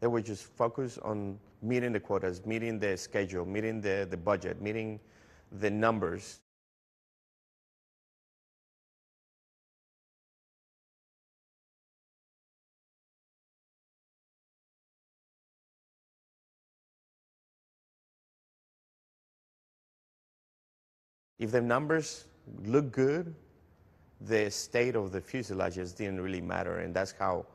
They were just focused on meeting the quotas, meeting the schedule, meeting the budget, meeting the numbers. If the numbers look good, the state of the fuselages didn't really matter, and that's how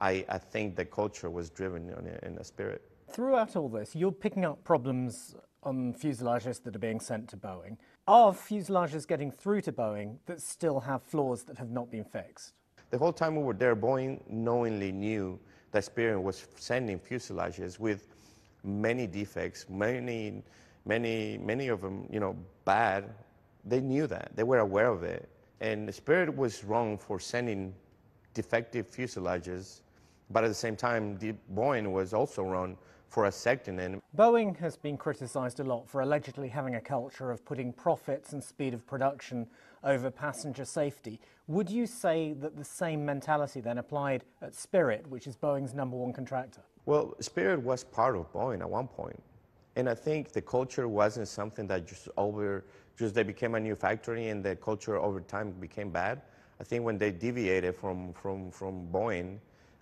I think the culture was driven in the Spirit. Throughout all this, you're picking up problems on fuselages that are being sent to Boeing. Are fuselages getting through to Boeing that still have flaws that have not been fixed? The whole time we were there, Boeing knowingly knew that Spirit was sending fuselages with many defects, many of them, bad. They knew that. They were aware of it. And Spirit was wrong for sending defective fuselages, but at the same time, Boeing was also wrong for accepting them. Boeing has been criticised a lot for allegedly having a culture of putting profits and speed of production over passenger safety. Would you say that the same mentality then applied at Spirit, which is Boeing's #1 contractor? Well, Spirit was part of Boeing at one point. And I think the culture wasn't something that just they became a new factory and the culture over time became bad. I think when they deviated from Boeing,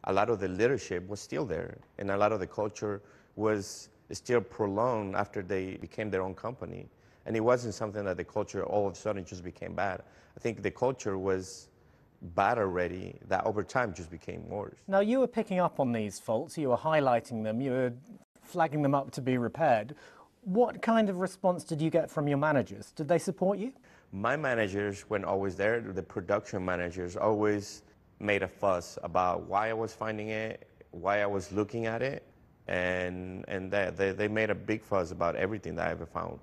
a lot of the leadership was still there, and a lot of the culture was still prolonged after they became their own company. And it wasn't something that the culture all of a sudden just became bad. I think the culture was bad already, that over time just became worse. Now, you were picking up on these faults, you were highlighting them, you were flagging them up to be repaired. What kind of response did you get from your managers? Did they support you? My managers weren't always there. The production managers always made a fuss about why I was finding it, why I was looking at it, and they made a big fuss about everything that I ever found.